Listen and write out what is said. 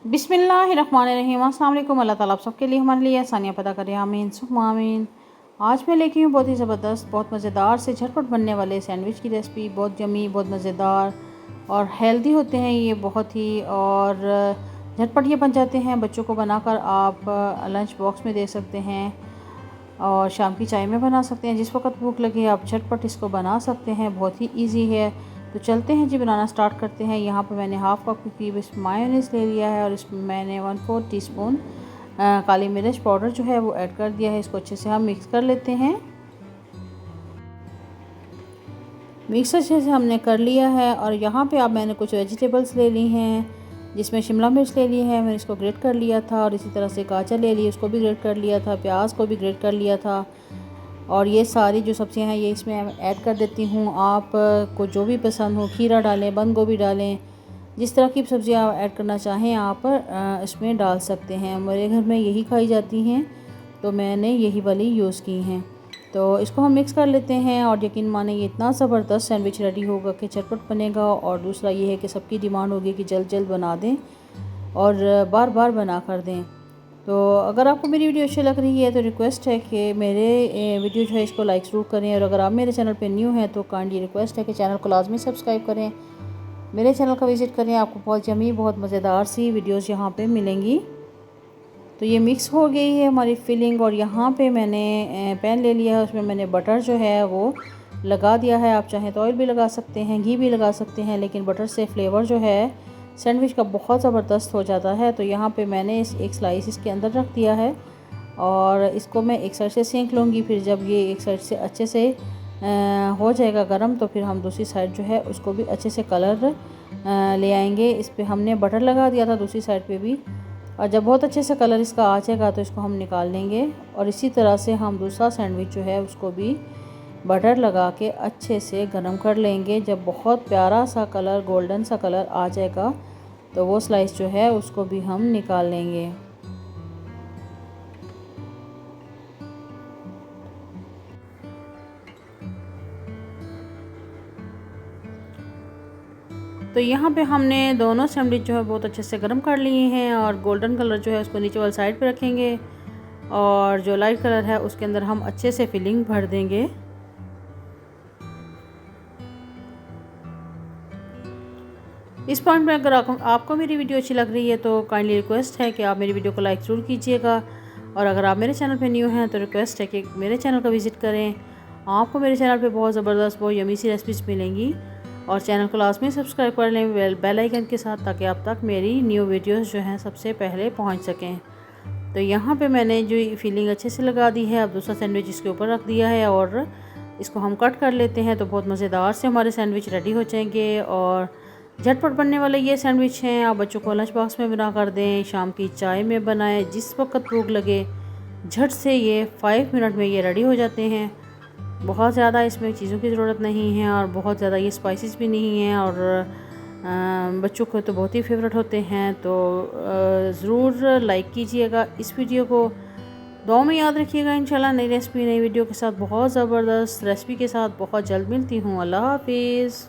बिस्मिल्लाहिर्रहमानिर्रहीम। अस्सलाम वालेकुम। अल्लाह ताला आप सबके लिए हमारे लिए आसानियाँ पैदा करें, आमीन सुम्मा आमीन। आज मैं लेके हूँ बहुत ही ज़बरदस्त, बहुत मज़ेदार से झटपट बनने वाले सैंडविच की रेसिपी। बहुत यमी, बहुत मज़ेदार और हेल्दी होते हैं ये बहुत ही, और झटपट ये बन जाते हैं। बच्चों को बनाकर आप लंच बॉक्स में दे सकते हैं और शाम की चाय में बना सकते हैं। जिस वक्त भूख लगे आप झटपट इसको बना सकते हैं, बहुत ही ईजी है। तो चलते हैं जी, बनाना स्टार्ट करते हैं। यहाँ पर मैंने हाफ़ कप के करीब इस मायोनीज़ ले लिया है और इसमें मैंने 1/4 टीस्पून काली मिर्च पाउडर जो है वो ऐड कर दिया है। इसको अच्छे से हम मिक्स कर लेते हैं। मिक्स अच्छे से हमने कर लिया है और यहाँ पे अब मैंने कुछ वेजिटेबल्स ले ली हैं, जिसमें शिमला मिर्च ले ली है, मैंने इसको ग्रेट कर लिया था, और इसी तरह से गाजर ले ली, उसको भी ग्रेट कर लिया था, प्याज को भी ग्रेट कर लिया था। और ये सारी जो सब्ज़ियाँ हैं ये इसमें ऐड कर देती हूँ। आप को जो भी पसंद हो, खीरा डालें, बंद गोभी डालें, जिस तरह की सब्ज़ियाँ ऐड करना चाहें आप इसमें डाल सकते हैं। मेरे घर में यही खाई जाती हैं तो मैंने यही वाली यूज़ की हैं। तो इसको हम मिक्स कर लेते हैं और यकीन माने ये इतना ज़बरदस्त सैंडविच रेडी होगा कि झटपट बनेगा। और दूसरा ये है कि सबकी डिमांड होगी कि जल्द जल्द बना दें और बार बार बना कर दें। तो अगर आपको मेरी वीडियो अच्छी लग रही है तो रिक्वेस्ट है कि मेरे वीडियो जो है इसको लाइक ज़रूर करें। और अगर आप मेरे चैनल पे न्यू हैं तो काइंडली रिक्वेस्ट है कि चैनल को लाजमी सब्सक्राइब करें, मेरे चैनल का विज़िट करें। आपको बहुत यमी, बहुत मज़ेदार सी वीडियोस यहाँ पे मिलेंगी। तो ये मिक्स हो गई है हमारी फिलिंग और यहाँ पे मैंने पैन ले लिया है, उसमें मैंने बटर जो है वो लगा दिया है। आप चाहें तो ऑयल भी लगा सकते हैं, घी भी लगा सकते हैं, लेकिन बटर से फ्लेवर जो है सैंडविच का बहुत ज़बरदस्त हो जाता है। तो यहाँ पे मैंने एक स्लाइस इसके अंदर रख दिया है और इसको मैं एक साइड से सेंक लूँगी। फिर जब ये एक साइड से अच्छे से हो जाएगा गर्म तो फिर हम दूसरी साइड जो है उसको भी अच्छे से कलर ले आएंगे। इस पर हमने बटर लगा दिया था दूसरी साइड पे भी, और जब बहुत अच्छे से कलर इसका आ जाएगा तो इसको हम निकाल लेंगे। और इसी तरह से हम दूसरा सैंडविच जो है उसको भी बटर लगा के अच्छे से गर्म कर लेंगे। जब बहुत प्यारा सा कलर, गोल्डन सा कलर आ जाएगा तो वो स्लाइस जो है उसको भी हम निकाल लेंगे। तो यहाँ पे हमने दोनों सैंडविच जो है बहुत अच्छे से गर्म कर लिए हैं और गोल्डन कलर जो है उसको नीचे वाली साइड पे रखेंगे और जो लाइट कलर है उसके अंदर हम अच्छे से फिलिंग भर देंगे। इस पॉइंट में अगर आपको मेरी वीडियो अच्छी लग रही है तो काइंडली रिक्वेस्ट है कि आप मेरी वीडियो को लाइक ज़रूर कीजिएगा। और अगर आप मेरे चैनल पे न्यू हैं तो रिक्वेस्ट है कि मेरे चैनल का विज़िट करें। आपको मेरे चैनल पे बहुत ज़बरदस्त, बहुत यमी सी रेसिपीज़ मिलेंगी। और चैनल को लाजमी सब्सक्राइब कर लें बेल आइकन के साथ, ताकि आप तक मेरी न्यू वीडियोज़ जो हैं सबसे पहले पहुँच सकें। तो यहाँ पर मैंने जो फिलिंग अच्छे से लगा दी है, अब दूसरा सैंडविच इसके ऊपर रख दिया है और इसको हम कट कर लेते हैं। तो बहुत मज़ेदार से हमारे सैंडविच रेडी हो जाएंगे और झटपट बनने वाले ये सैंडविच हैं। आप बच्चों को लंच बॉक्स में बना कर दें, शाम की चाय में बनाएं, जिस वक्त भूख लगे झट से ये 5 मिनट में ये रेडी हो जाते हैं। बहुत ज़्यादा इसमें चीज़ों की ज़रूरत नहीं है और बहुत ज़्यादा ये स्पाइसेस भी नहीं हैं और बच्चों को तो बहुत ही फेवरेट होते हैं। तो ज़रूर लाइक कीजिएगा इस वीडियो को, दुआ में याद रखिएगा। इंशाल्लाह नई रेसिपी, नई वीडियो के साथ, बहुत ज़बरदस्त रेसिपी के साथ बहुत जल्द मिलती हूँ। अल्लाह हाफिज़।